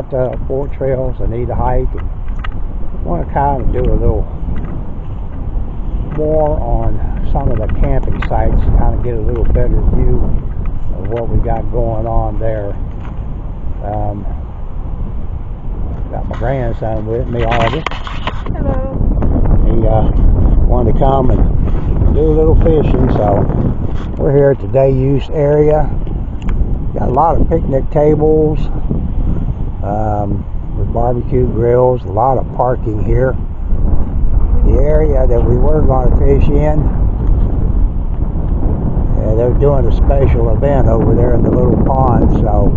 got 4 trails I need to hike, and want to kind of do a little more on some of the camping sites, kind of get a little better view of what we got going on there. Got my grandson with me, August. Hello. He wanted to come and do a little fishing, so we're here at the day use area. Got a lot of picnic tables with barbecue grills, a lot of parking here. The area that we were going to fish in, they're doing a special event over there in the little pond, so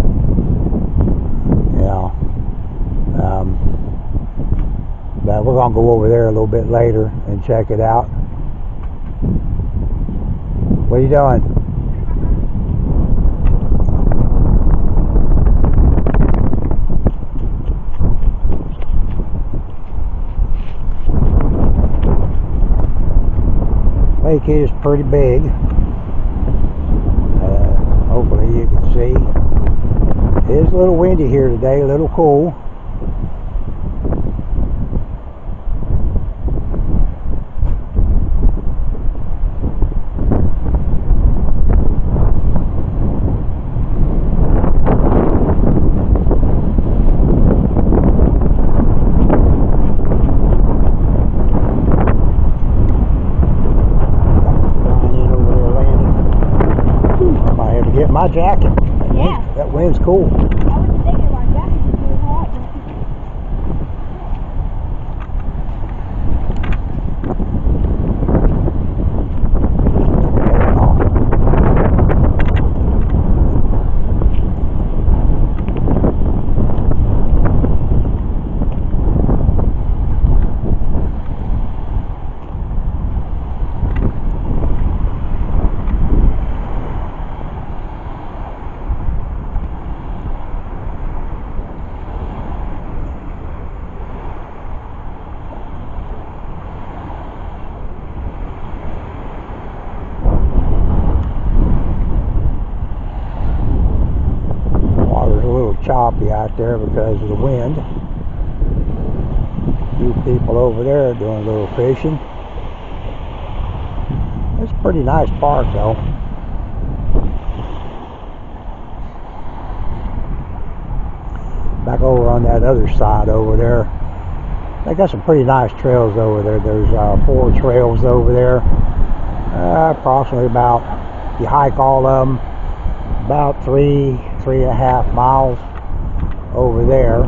but we're going to go over there a little bit later and check it out. What are you doing? Lake is pretty big. Hopefully you can see. It is a little windy here today, a little cool. Get my jacket. That wind's cool. I was thinking my jacket is too hot. Choppy out there because of the wind. A few people over there doing a little fishing. It's a pretty nice park though. Back over on that other side over there, they got some pretty nice trails over there. There's 4 trails over there, approximately about, if you hike all of them, about 3.5 miles over there.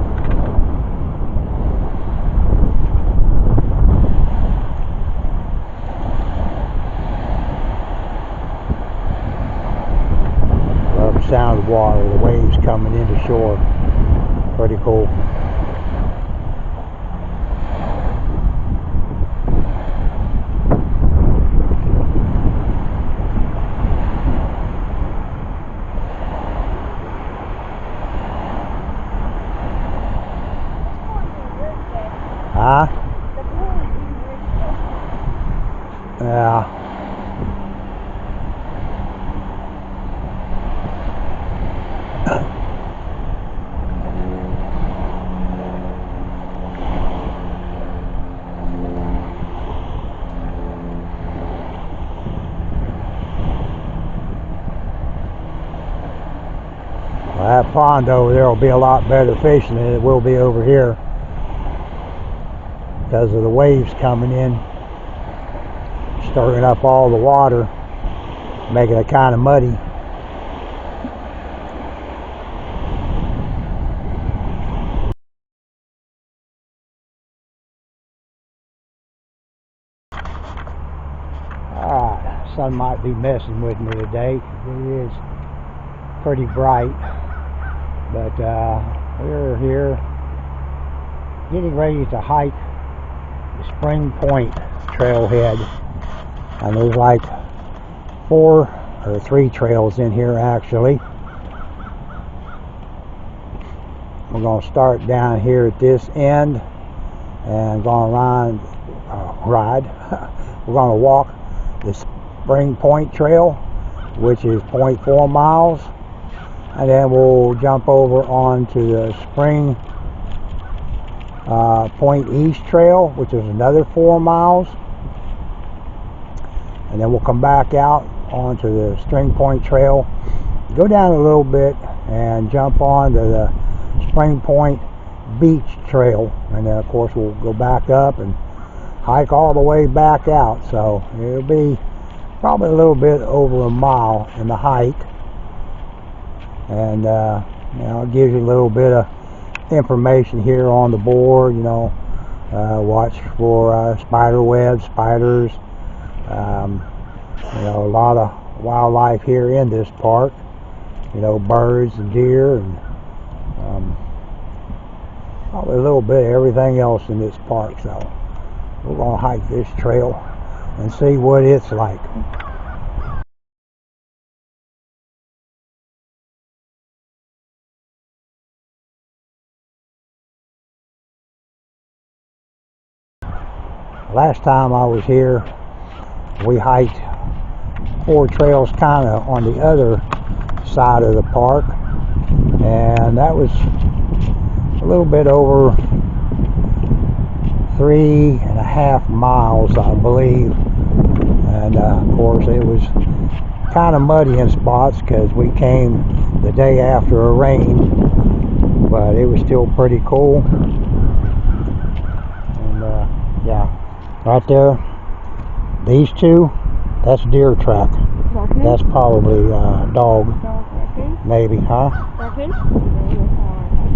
Love the sound of water, the waves coming into shore. Pretty cool. Huh? Yeah. Well, that pond over there will be a lot better fishing than it will be over here, because of the waves coming in, stirring up all the water, making it kind of muddy. Alright, sun might be messing with me today. It is pretty bright, but we're here getting ready to hike Spring Point trailhead, and there's like 4 or 3 trails in here actually. We're going to start down here at this end and going to ride. We're going to walk the Spring Point trail, which is 0.4 miles. and then we'll jump over onto the Spring Point East Trail, which is another 4 miles, and then we'll come back out onto the Spring Point Trail, go down a little bit, and jump onto the Spring Point Beach Trail, and then of course we'll go back up and hike all the way back out. So it'll be probably a little bit over a mile in the hike, and it gives you a little bit of information here on the board. Watch for spider webs, spiders. A lot of wildlife here in this park. Birds and deer, and probably a little bit of everything else in this park. So we're going to hike this trail and see what it's like. Last time I was here, we hiked 4 trails kind of on the other side of the park, and that was a little bit over 3.5 miles, I believe. And of course it was kind of muddy in spots because we came the day after a rain, but it was still pretty cool. And yeah, right there, these 2, that's deer track. Raccoon? That's probably dog. Raccoon? Maybe, huh? Raccoon?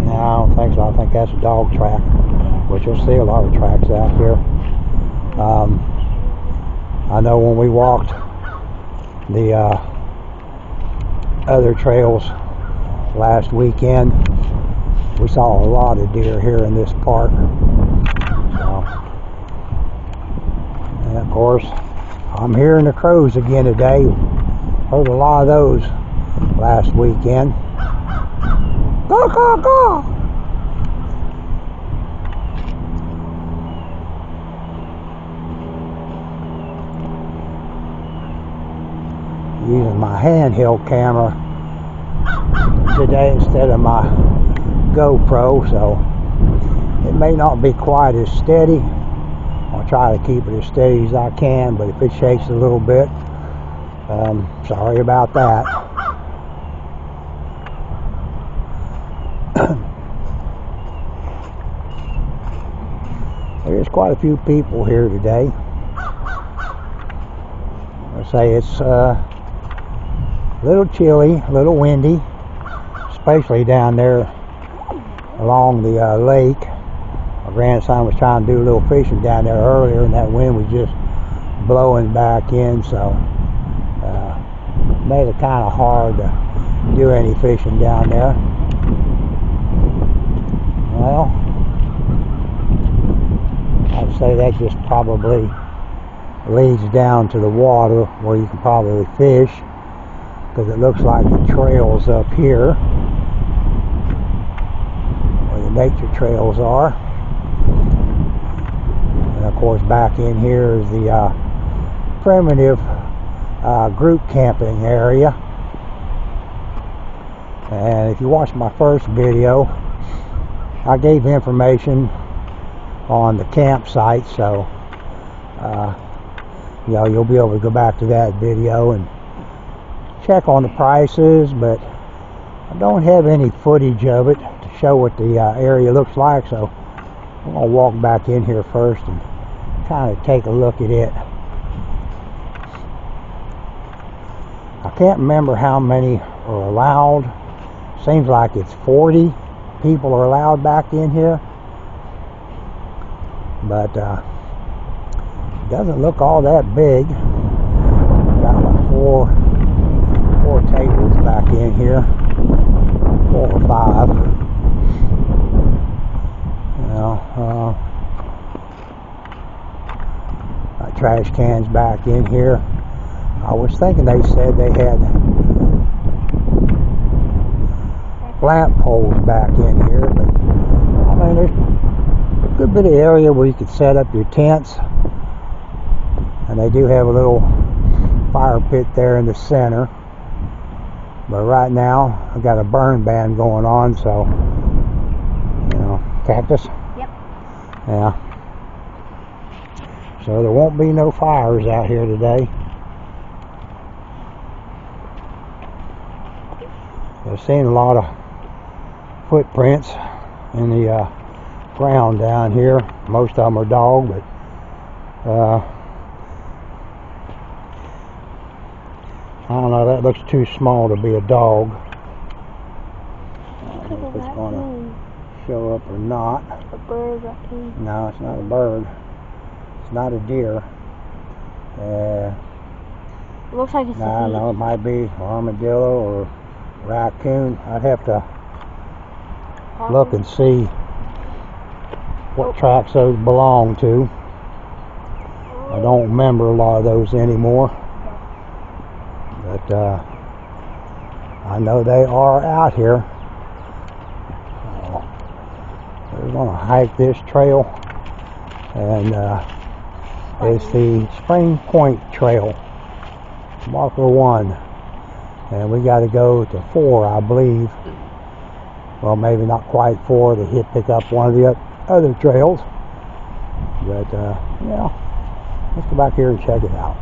No, I don't think so. I think that's a dog track, which you'll see a lot of tracks out here. I know when we walked the other trails last weekend, we saw a lot of deer here in this park. So, and of course, I'm hearing the crows again today. Heard a lot of those last weekend. Caw, caw, caw. Using my handheld camera today instead of my GoPro, so it may not be quite as steady. I'll try to keep it as steady as I can, but if it shakes a little bit, sorry about that. There's quite a few people here today. I say it's a little chilly, a little windy, especially down there along the lake. My grandson was trying to do a little fishing down there earlier, and that wind was just blowing back in, so made it kind of hard to do any fishing down there. Well, I'd say that just probably leads down to the water where you can probably fish, because it looks like the trails up here where the nature trails are. And of course back in here is the primitive group camping area. And if you watched my first video, I gave information on the campsite, so you'll be able to go back to that video and check on the prices, but I don't have any footage of it to show what the area looks like, so I'm going to walk back in here first and kind of take a look at it. I can't remember how many are allowed. Seems like it's 40 people are allowed back in here, but it doesn't look all that big. Got like four tables back in here, 4 or 5. Got trash cans back in here. I was thinking they said they had lamp poles back in here, but I mean there's a good bit of area where you could set up your tents, and they do have a little fire pit there in the center. But right now, I've got a burn ban going on, so, you know, cactus? Yep. Yeah. So there won't be no fires out here today. I've seen a lot of footprints in the ground down here. Most of them are dog, but I don't know, that looks too small to be a dog. I don't know if it's going to show up or not. A bird, raccoon. No, it's not a bird. It's not a deer. It looks like it's I don't know, it might be armadillo or raccoon. I'd have to look and see what tracks those belong to. I don't remember a lot of those anymore. But I know they are out here. So we're going to hike this trail, and it's the Spring Point Trail, marker 1, and we got to go to 4, I believe. Well, maybe not quite 4 to pick up one of the other trails, but yeah, let's go back here and check it out.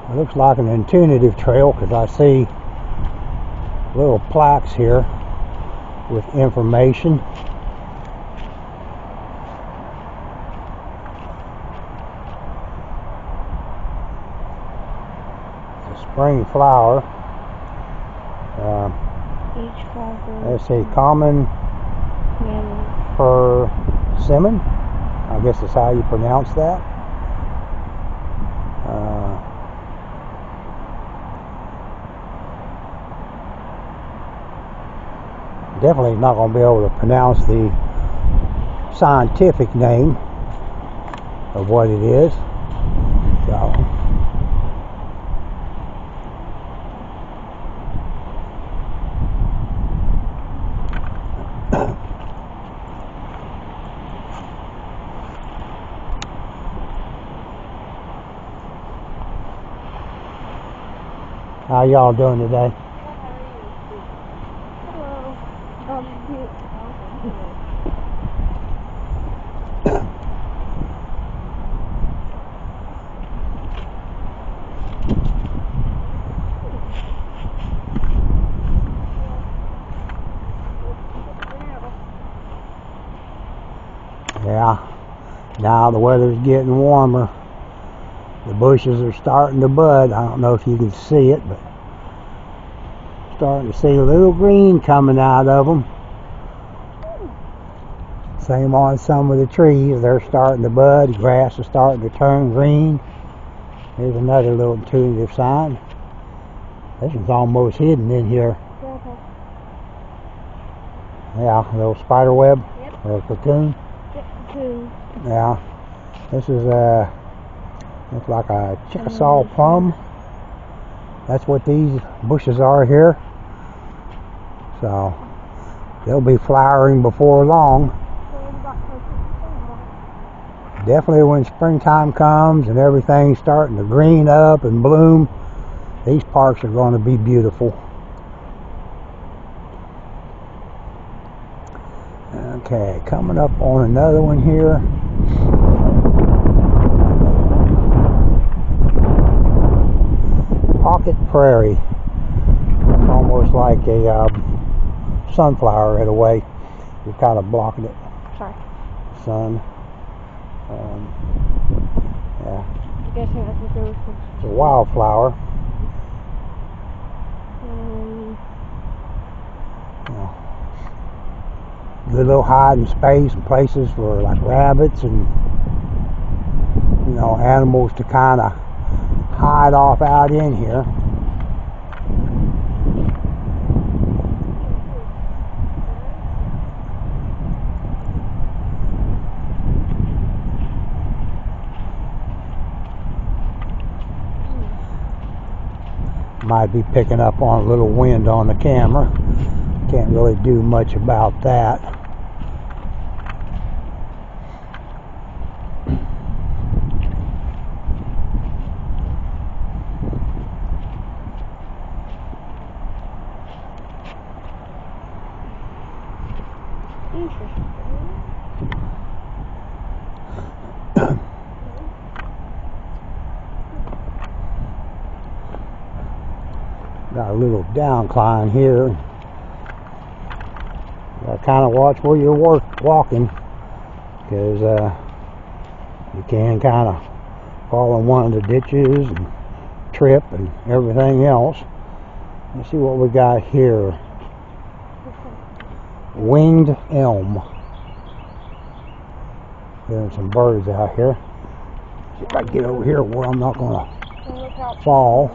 It looks like an intuitive trail because I see little plaques here with information. It's a spring flower. Each flower. Let's see, common persimmon. I guess that's how you pronounce that. Definitely not going to be able to pronounce the scientific name of what it is. So, how y'all doing today? Yeah, now the weather's getting warmer. The bushes are starting to bud. I don't know if you can see it, but starting to see a little green coming out of them. Same on some of the trees. They're starting to bud. The grass is starting to turn green. Here's another little intuitive sign. This one's almost hidden in here. Yeah, a little spider web. Yep. Or a cocoon. Yep, cocoon. Yeah. This is looks like a Chickasaw plum. That's what these bushes are here. So they'll be flowering before long. Definitely when springtime comes and everything's starting to green up and bloom, these parks are going to be beautiful. Okay, coming up on another one here. Pocket Prairie. It's almost like a sunflower in a way. You're kind of blocking it. Sorry. Sun. Yeah. I guess that's what there was. It's a wildflower. Good little hiding space and places for like rabbits and animals to kind of hide off out in here. Might be picking up on a little wind on the camera. Can't really do much about that. Interesting. Got a little downcline here. Gotta kind of watch where you're walking, because you can kind of fall in one of the ditches and trip and everything else. Let's see what we got here. Winged elm. There's some birds out here. See if I can get over here where I'm not gonna fall.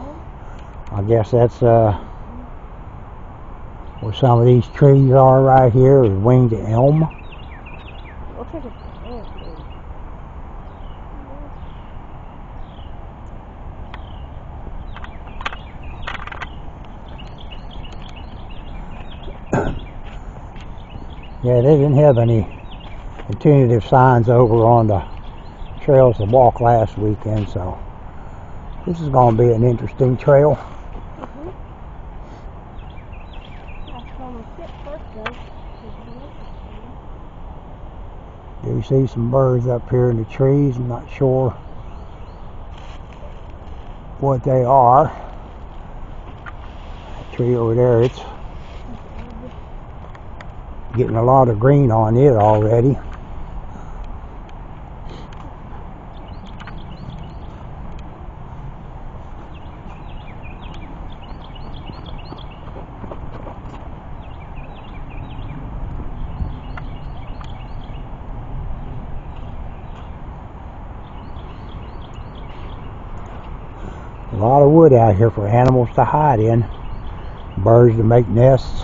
I guess that's where some of these trees are right here, is winged elm. Looks like it's Yeah, they didn't have any tentative signs over on the trails to walk last weekend, so this is going to be an interesting trail. You see some birds up here in the trees. I'm not sure what they are. That tree over there, it's getting a lot of green on it already. A lot of wood out here for animals to hide in, birds to make nests.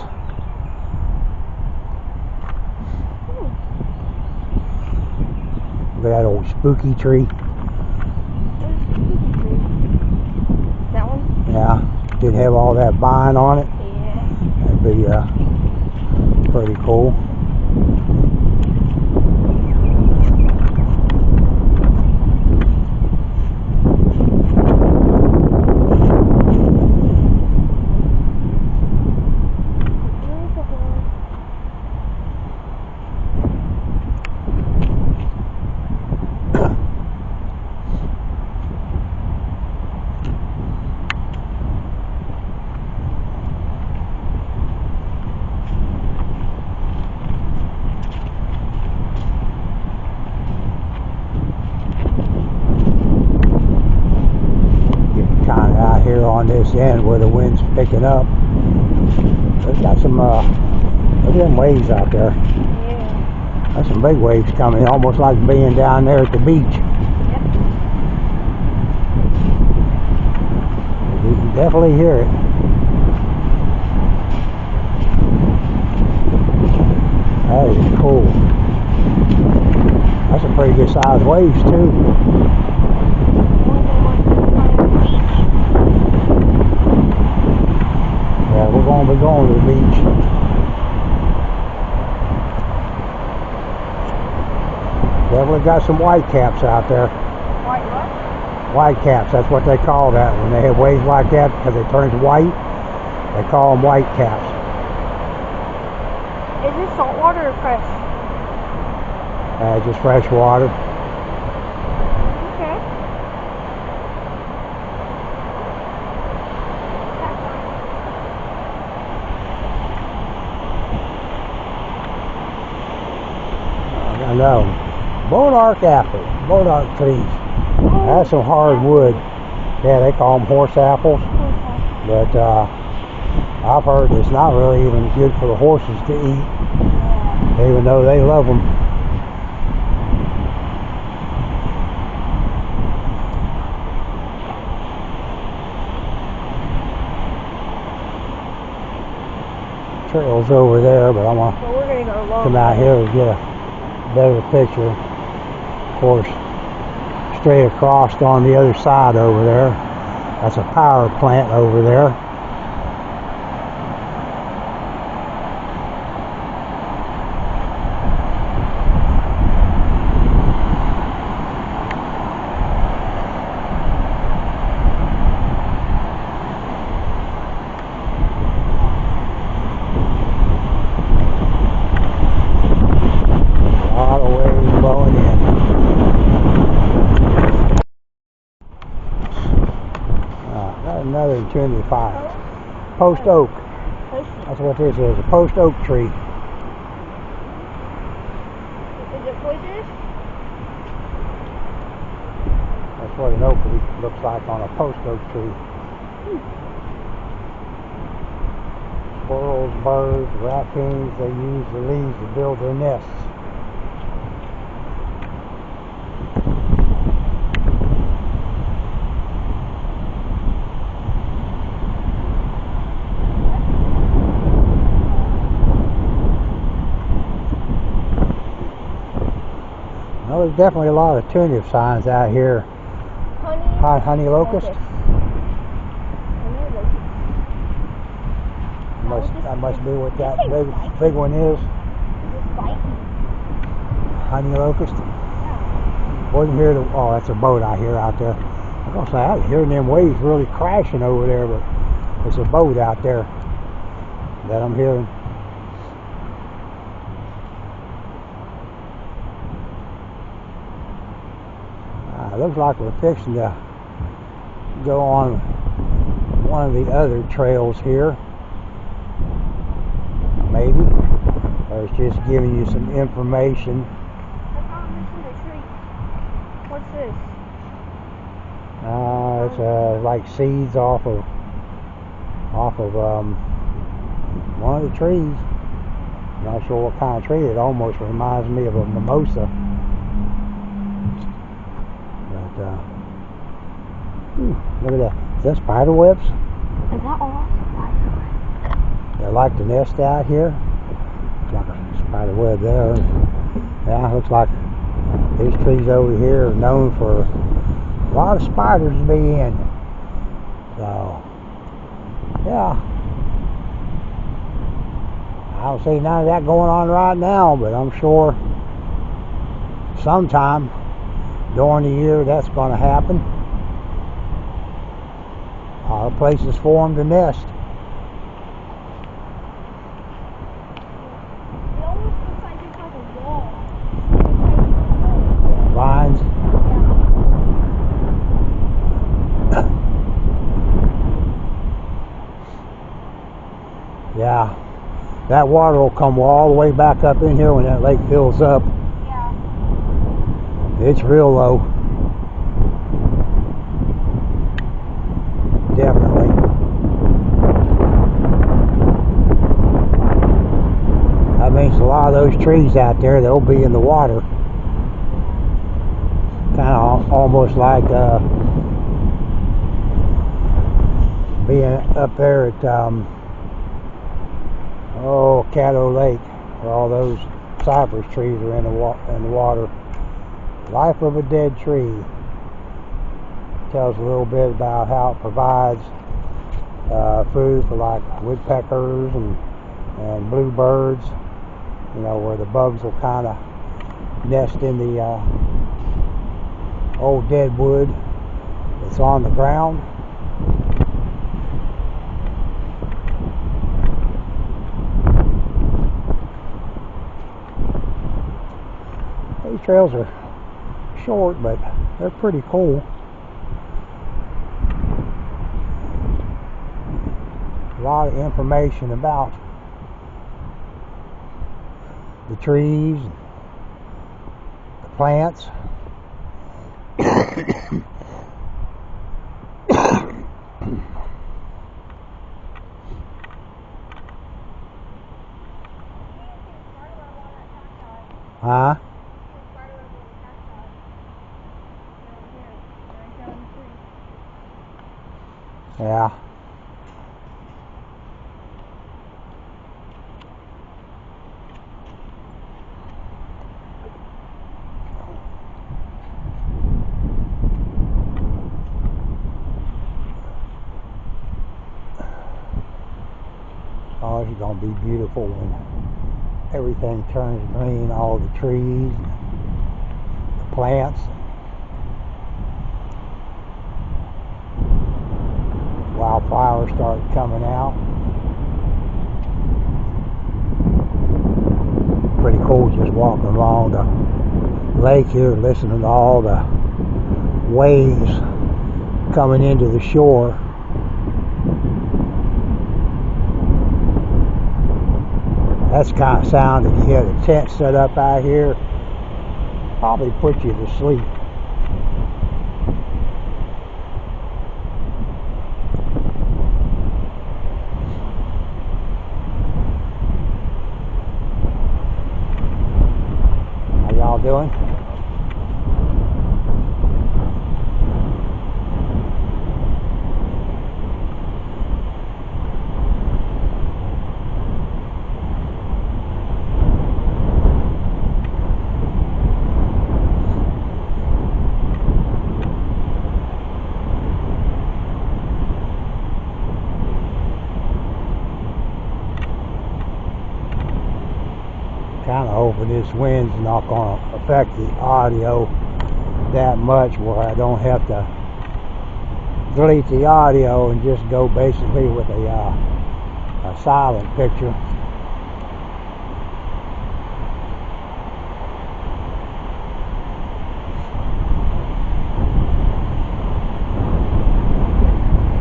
Look at that old spooky tree. That one? Yeah, did have all that vine on it. Yeah. That'd be pretty cool. Here on this end where the wind's picking up. There's got some look at them waves out there. Yeah. There's some big waves coming, almost like being down there at the beach. Yep. You can definitely hear it. That is cool. That's a pretty good sized waves too. Yeah, we're going to be going to the beach. Definitely got some whitecaps out there. White what? Whitecaps, that's what they call that. When they have waves like that, because it turns white, they call them whitecaps. Is this salt water or fresh? Just fresh water. Okay. I know. Monarch apples, monarch trees. That's some hard wood. Yeah, they call them horse apples. But I've heard it's not really even good for the horses to eat, even though they love them. Trails over there, but I'm gonna So we're gonna go along. come out here and get a better picture. Of course, straight across on the other side over there, that's a power plant over there. 75. Post oak. That's what this is, a post oak tree. Is it poisonous? That's what an oak leaf looks like on a post oak tree. Squirrels, birds, raccoons, they use the leaves to build their nests. Well, there's definitely a lot of turnip signs out here. Honey locust. That must be what that big one is. Honey locust. Wasn't here to. Oh, that's a boat I hear out there. I'm gonna say I was hearing them waves really crashing over there, but it's a boat out there that I'm hearing. Looks like we're fixing to go on one of the other trails here. Maybe. Or it's just giving you some information. I found this in the tree. What's this? It's like seeds off of one of the trees. Not sure what kind of tree. It almost reminds me of a mimosa. Look at that. Is that spider webs? Is that all? They like to nest out here. Looks like a spider web there. Yeah, looks like these trees over here are known for a lot of spiders to be in. So, yeah. I don't see none of that going on right now, but I'm sure sometime during the year that's going to happen. A lot of places for them to nest. It almost looks like it's like a wall. Vines. Yeah. That water will come all the way back up in here when that lake fills up. Yeah. It's real low. Definitely. That means a lot of those trees out there, they'll be in the water. Kind of almost like being up there at Caddo Lake, where all those cypress trees are in the water. Life of a dead tree. Tells a little bit about how it provides food for like woodpeckers and bluebirds. You know, where the bugs will kind of nest in the old dead wood that's on the ground. These trails are short, but they're pretty cool. A lot of information about the trees, the plants. Huh? Yeah. Oh, it's going to be beautiful when everything turns green, all the trees, the plants. Wildflowers start coming out. Pretty cool just walking along the lake here, listening to all the waves coming into the shore. That's the kind of sound if you had a tent set up out here, probably put you to sleep. How y'all doing? Kind of hoping this wind's not going to affect the audio that much where I don't have to delete the audio and just go basically with a silent picture.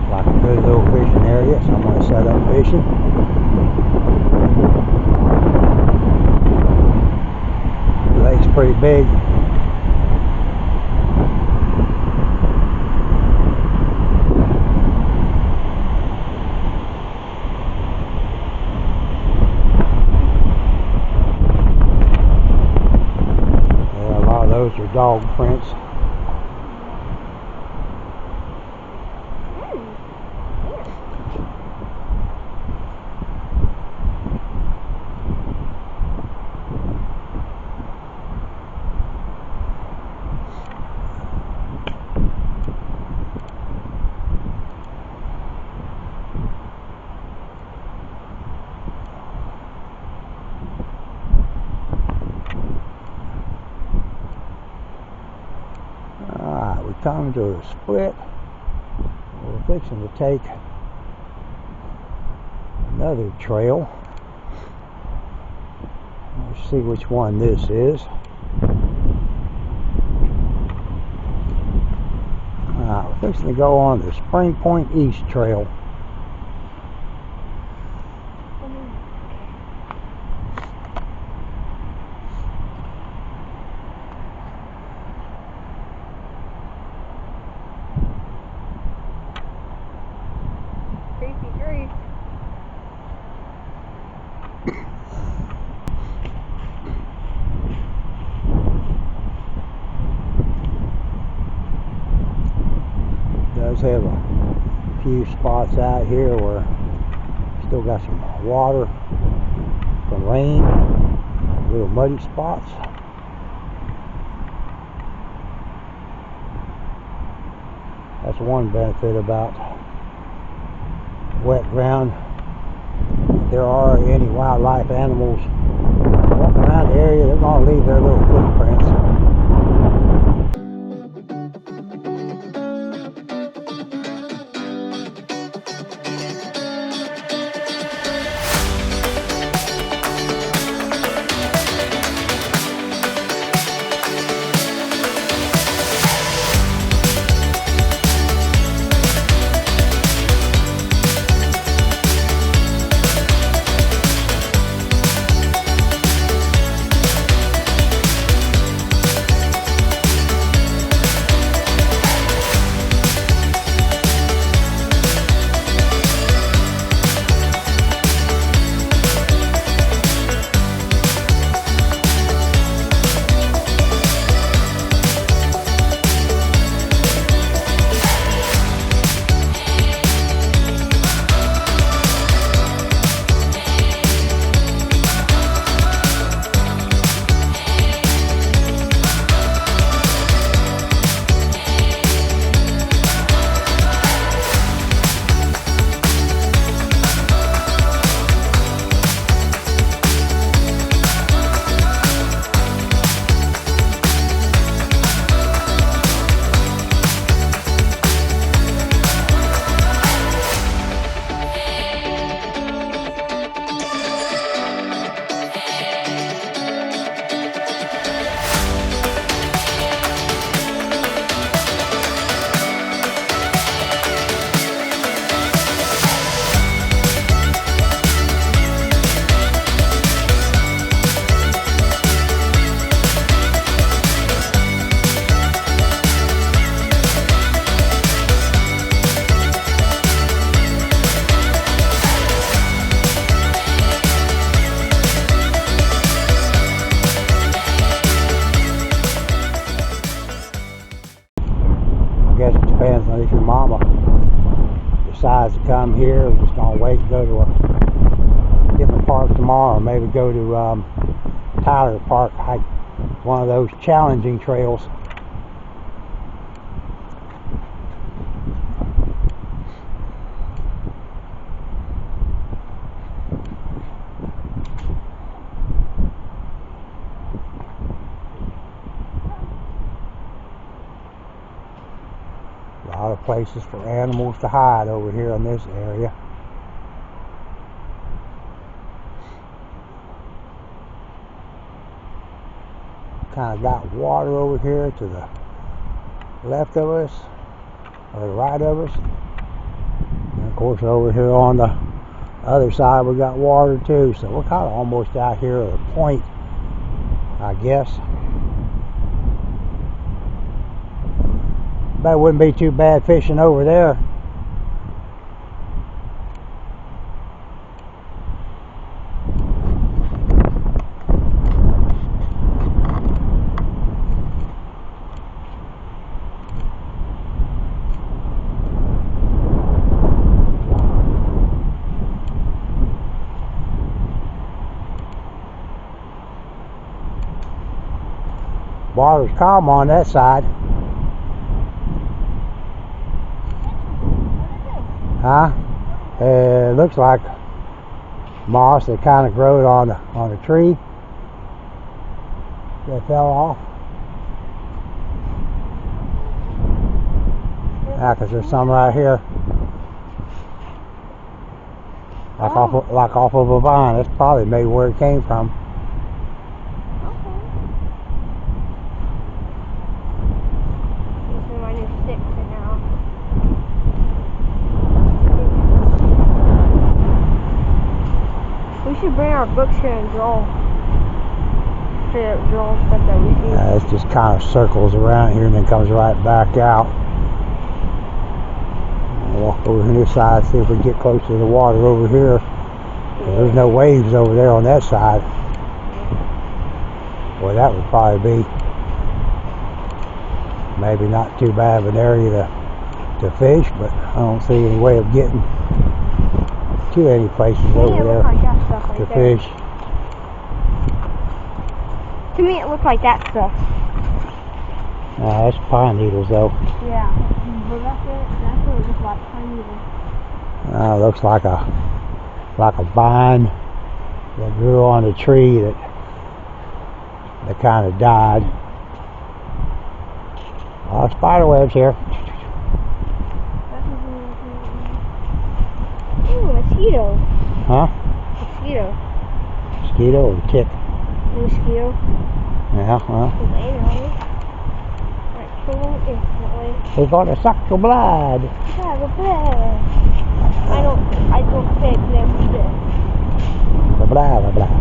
Like a good little fishing area, so I'm going to set up fishing. Lake's pretty big. Yeah, a lot of those are dog prints. Alright, we come to a split. We're fixing to take another trail. Let's see which one this is. Alright, we're fixing to go on the Spring Point East Trail. Creepy grief. Does have a few spots out here where still got some water from rain, little muddy spots. That's one benefit about wet ground. If there are any wildlife animals walking around the area, they're going to leave their little footprints. if your mama decides to come here, we're just gonna wait and go to a different park tomorrow. Maybe go to Tyler Park, hike one of those challenging trails. A lot of places for animals to hide over here in this area. Kind of got water over here to the left of us, or the right of us. And of course over here on the other side we got water too. So we're kind of almost out here at a point, I guess. But it wouldn't be too bad fishing over there. Water's calm on that side. Huh? It looks like moss that kind of growed on a tree that fell off. Yeah, because there's some right here. Like off of a vine. That's probably maybe where it came from. We should bring our books here and draw. Straight up draw stuff that we see. Yeah, it just kind of circles around here and then comes right back out. I'll walk over to this side, see if we can get close to the water over here. There's no waves over there on that side. Boy, that would probably be maybe not too bad of an area to fish, but I don't see any way of getting to any places over there to fish. To me it looked like that stuff. That's pine needles though. Yeah, but that's what it looks like, pine needles. It looks like a vine that grew on a tree that kind of died. A lot of spider webs here. Ooh, mosquito. Huh? Mosquito. Mosquito or tick? Mosquito. Yeah, well. Like, kill them instantly. We're gonna suck your blood. Yeah, the blood. I don't take them shit. The blah, blah, blah.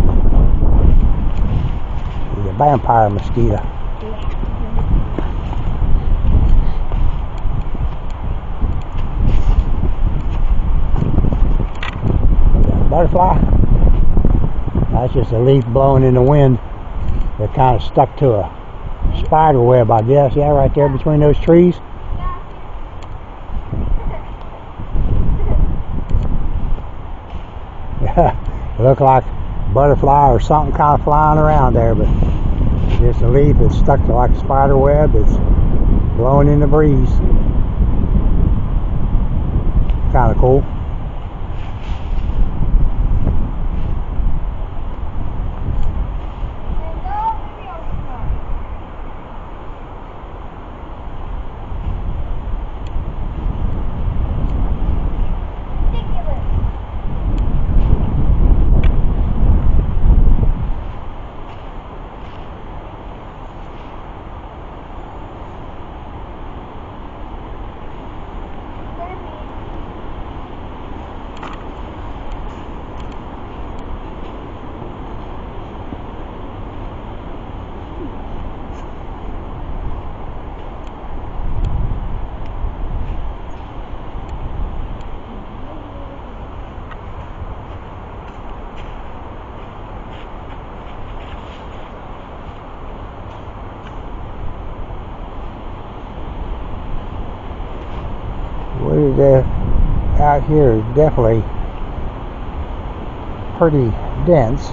He's a vampire mosquito. Butterfly. That's just a leaf blowing in the wind that kind of stuck to a spider web, I guess. Yeah, right there between those trees. Yeah, it looked like a butterfly or something kind of flying around there, but just a leaf that's stuck to like a spider web that's blowing in the breeze. Kind of cool. out here is definitely pretty dense.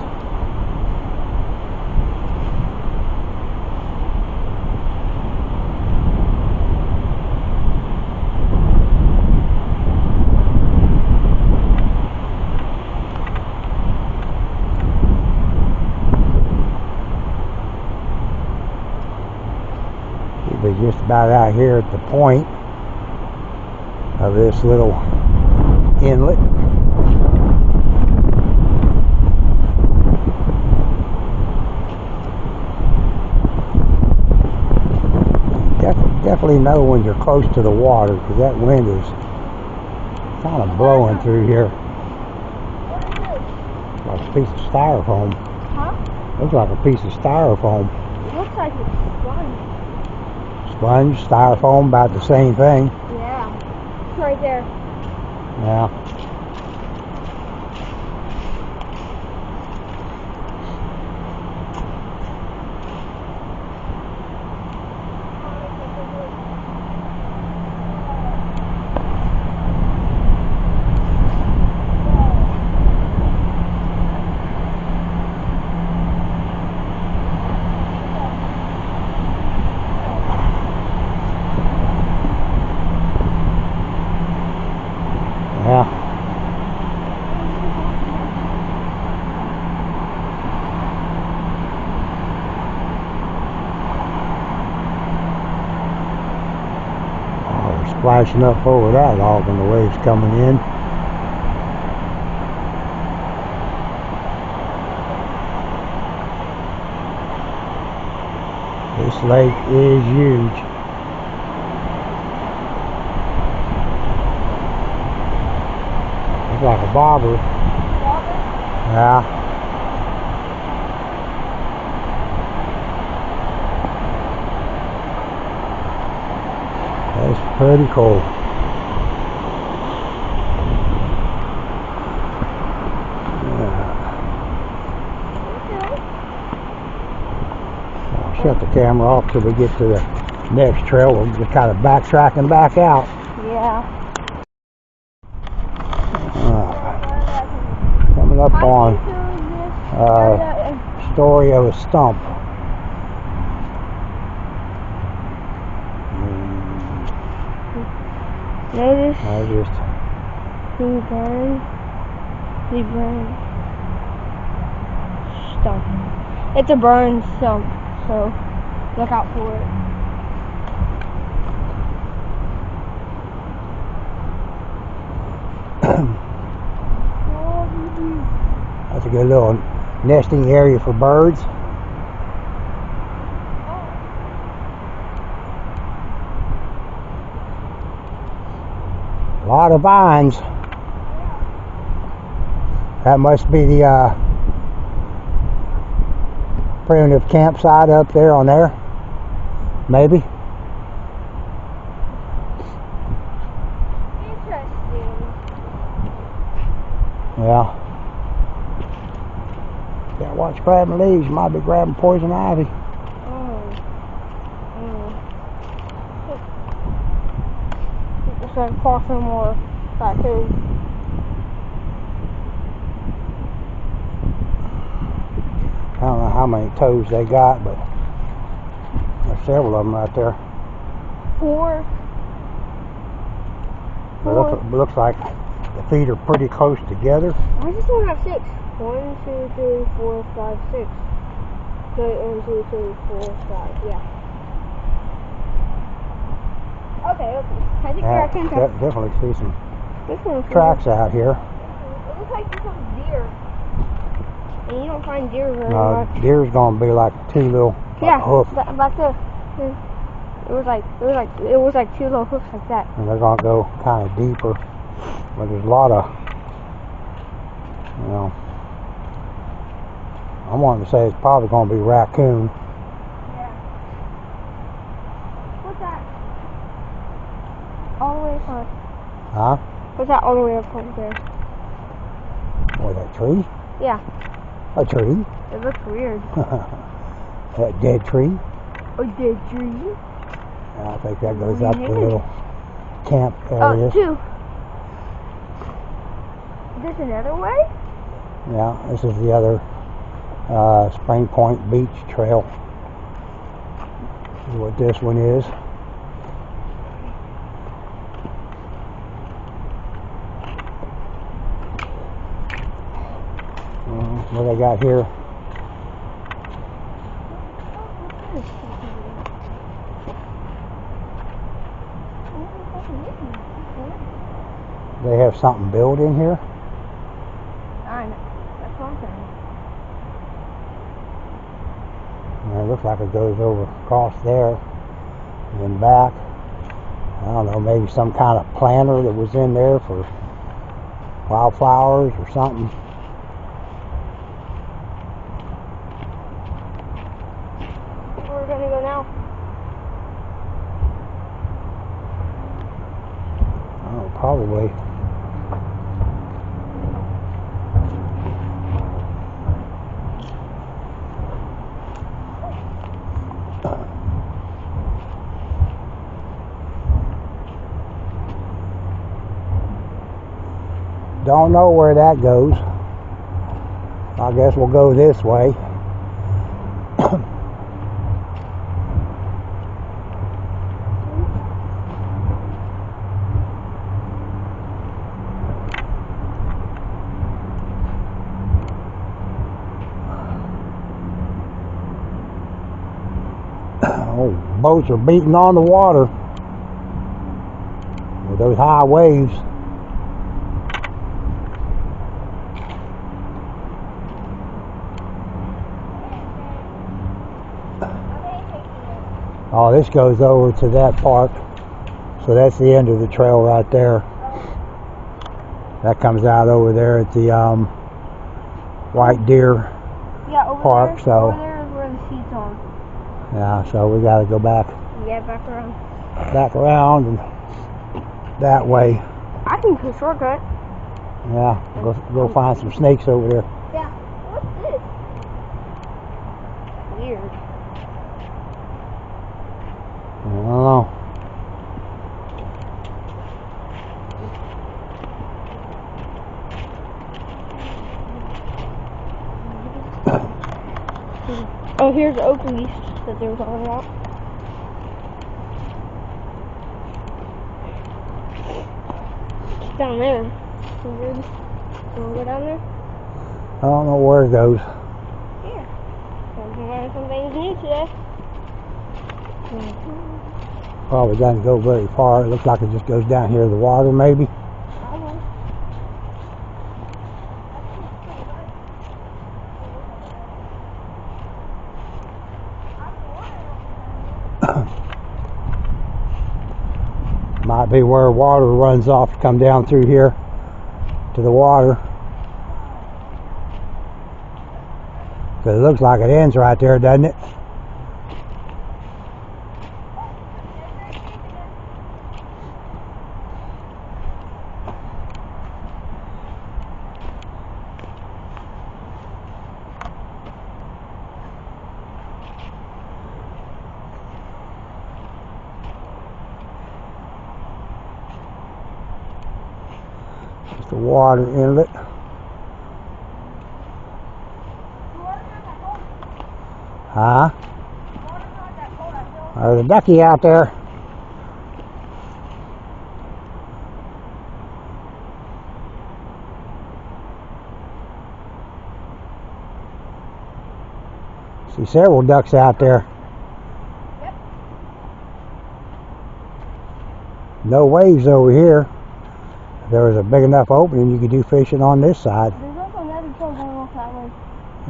We'll be just about out here at the point of this little inlet. Definitely know when you're close to the water, because that wind is kind of blowing through here. Like a piece of styrofoam. Huh? Looks like a piece of styrofoam. It looks like it's sponge. Sponge, styrofoam, about the same thing. Yeah. It's right there. Yeah. Yeah. Oh, they're splashing up over that log when the waves coming in. This lake is huge. Looks like a bobber. Yeah. That's pretty cool. I'll shut the camera off till we get to the next trail. We'll just kind of backtracking back out. Yeah. Coming up on story of a stump. Notice I just the burn stump. It's a burn stump, so look out for it. That's a good little nesting area for birds. A lot of vines. That must be the primitive campsite up there on there. Maybe. Interesting. Yeah. Gotta watch grabbing leaves. You might be grabbing poison ivy. It's like crossing more tattoos. I don't know how many toes they got, but there's several of them right there. Four. It looks like the feet are pretty close together. I just don't have 6. 1, 2, 3, 4, 5, 6. Okay, 1, 2, 3, 4, 5. Yeah. Okay. I think I can tell. Definitely see some This one's tracks out here. It looks like this one's deer. And you don't find deer very much. Deer's gonna be like 2 little hoofs. Back there. It was like 2 little hoofs like that. And they're gonna go kind of deeper. But there's a lot of, I'm wanting to say it's probably gonna be raccoon. Yeah. What's that? All the way up. Huh? What's that all the way up over there? What, that tree? Yeah. A tree? It looks weird. That dead tree? A dead tree? I think that goes up the little camp Oh, areas. two. There's another way? Yeah, this is the other Spring Point Beach Trail. This is what this one is. What I got here? They have something built in here. I know. That's what I'm saying. And it looks like it goes over across there and then back. I don't know, maybe some kind of planter that was in there for wildflowers or something. Where are we gonna go now? Oh, probably. Don't know where that goes. I guess we'll go this way. Oh, boats are beating on the water with those high waves. Oh, this goes over to that park. So that's the end of the trail right there. That comes out over there at the White Deer Park. Over So there is where the seat's on. yeah, so we got to go back Back around. and that way. I can go shortcut. Yeah, go find some snakes over there. Yeah. What's this? Weird. I don't know. Oh, here's the oak leaf that they were talking about. It's down there. Weird. You wanna go down there? I don't know where it goes. Yeah. So we can learn some things new today. Probably doesn't go very far. It looks like it just goes down here to the water, maybe. Might be where water runs off to come down through here to the water. Because it looks like it ends right there, doesn't it? Just a water inlet. Huh? There's a ducky out there. See several ducks out there. Yep. No waves over here. If there was a big enough opening, you could do fishing on this side. There's also another trail going off that way.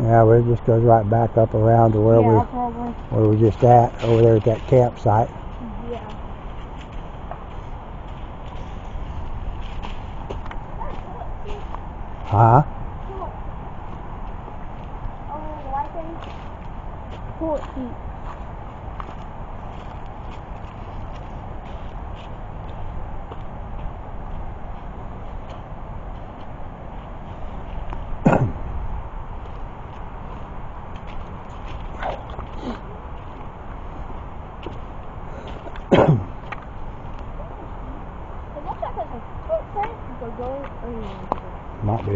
Yeah, but it just goes right back up around to where we were just at, over there at that campsite. Yeah. Huh? Oh, the white thing? Pull it deep.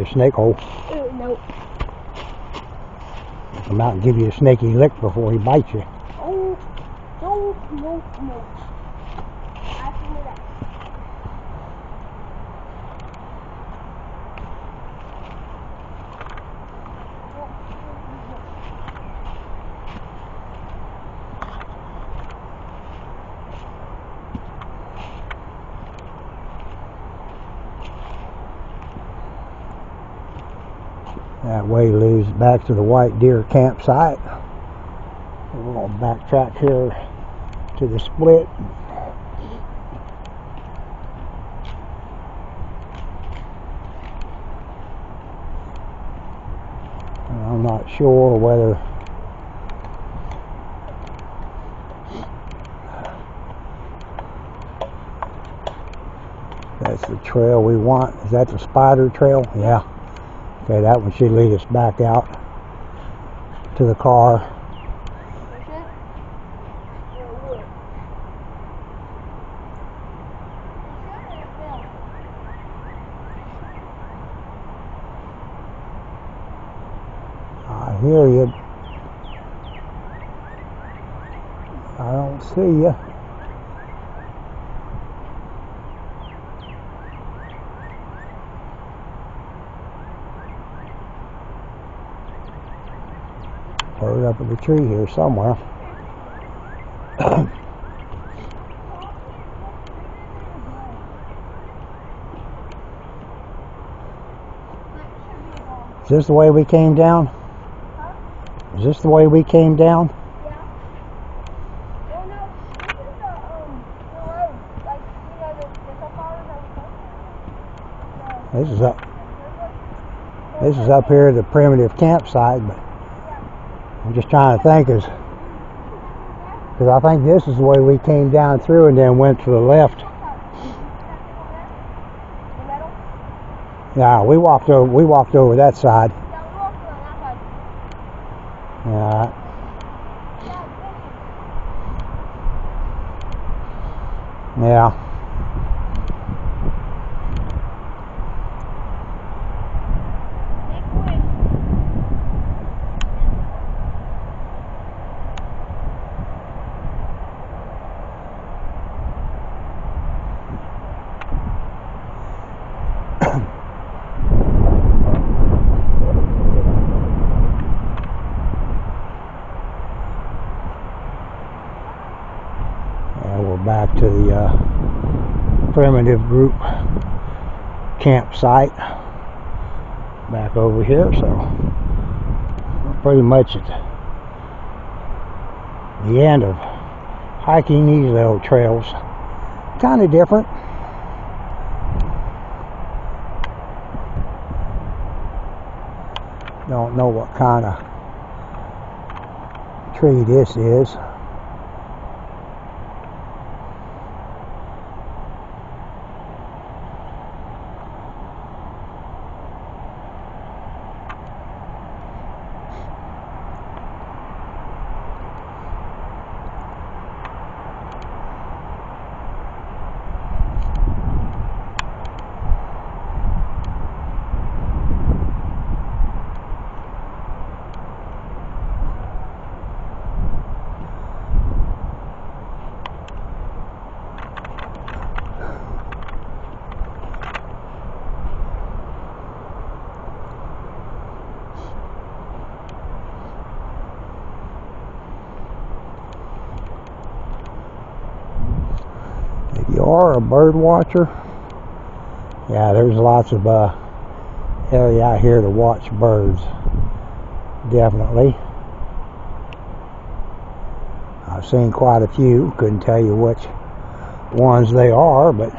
a snake hole. Nope. Come out and give you a snaky lick before he bites you. Oh, no. I can do that. That way leads back to the White Deer campsite. We're going to backtrack here to the split. I'm not sure whether that's the trail we want. Is that the spider trail? Yeah. Okay, that one should lead us back out to the car. I hear you. I don't see you. Bird up in the tree here somewhere. Is this the way we came down? Is this the way we came down? Yeah. Oh no, this is the road. Like, you know, the safari that we go. This is up here at the primitive campsite, but I'm just trying to think, because I think this is the way we came down through and then went to the left. Yeah, we walked over that side. Yeah. Yeah. Back to the primitive group campsite back over here, so we're pretty much at the end of hiking these little trails. Kind of different. Don't know what kind of tree this is. If you are a bird watcher, yeah, there's lots of area out here to watch birds. Definitely. I've seen quite a few. Couldn't tell you which ones they are, but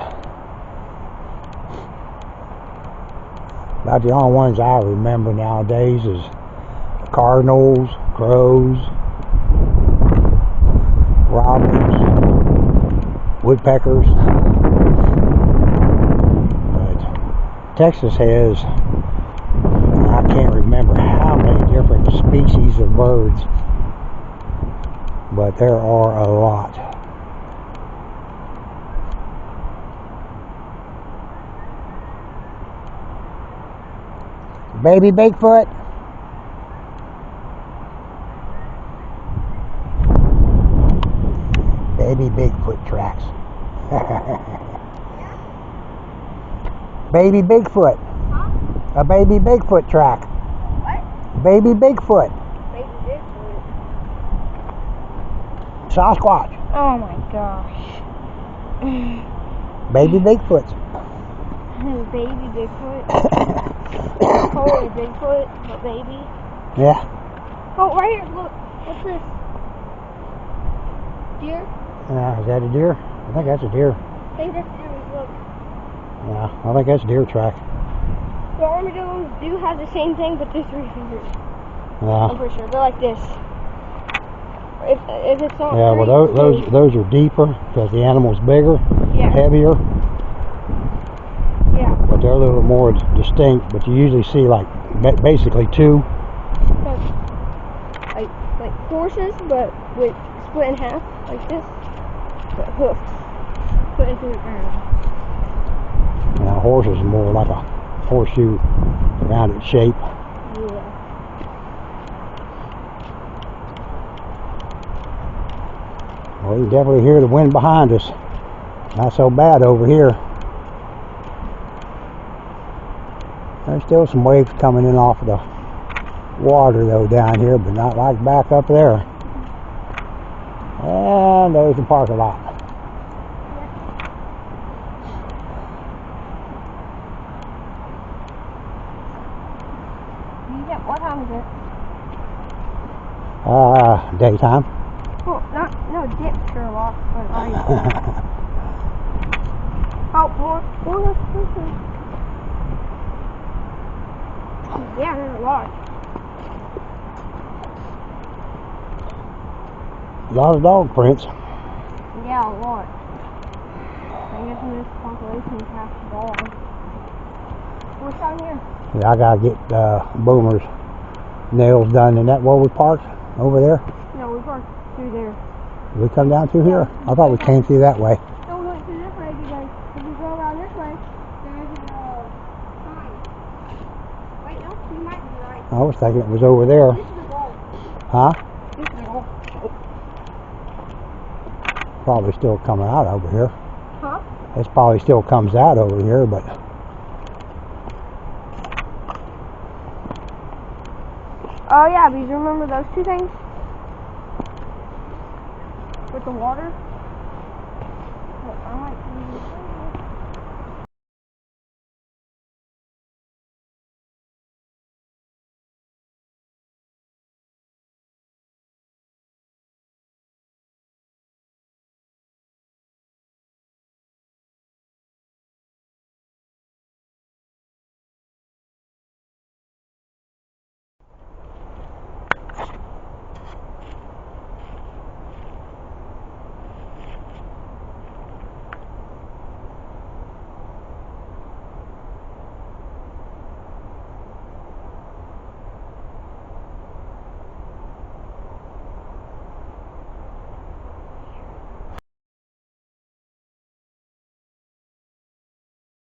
about the only ones I remember nowadays is cardinals, crows, robins, woodpeckers. But Texas has, I can't remember how many different species of birds, but there are a lot. Baby Bigfoot. Baby Bigfoot tracks. Baby Bigfoot. Huh? A baby Bigfoot track. What? Baby Bigfoot. Baby Bigfoot. Sasquatch. Oh my gosh. Baby Bigfoots. Baby Bigfoot. Holy Bigfoot, but baby. Yeah. Oh, right here, look. What's this? Deer? Is that a deer? I think that's a deer. I think that's deer. Look. Yeah, I think that's a deer track. The armadillos do have the same thing, but they're 3 fingers. I'm Yeah. pretty sure. They're like this. If it's not Yeah, three, well those are deeper because the animal's bigger, yeah. heavier, Yeah. but they're a little more distinct. But you usually see like basically two. Like horses, but with split in half, like this. But hoofs put into the ground. Now horses are more like a horseshoe rounded shape. Yeah. Well, you can definitely hear the wind behind us. Not so bad over here. There's still some waves coming in off of the water though down here, but not like back up there. And there's the parking lot. What time is it? Daytime. Well, no dip Sherlock, but like. Oh, more. Yeah, there's a lot. A lot of dog prints. Yeah, a lot. I guess in this population is half dog. What's down here? Yeah, I gotta get Boomer's nails done. Isn't that where we parked? Over there? No, we parked through there. Did we come down through here? I thought we came through that way. No, we went through this way because if we go around this way, there's a sign. Wait, no, you might be right. I was thinking it was over there. This is the wall. Huh? This is the wall. Probably still coming out over here. Huh? This probably still comes out over here, but Oh yeah, because remember those two things? With the water? Look, I might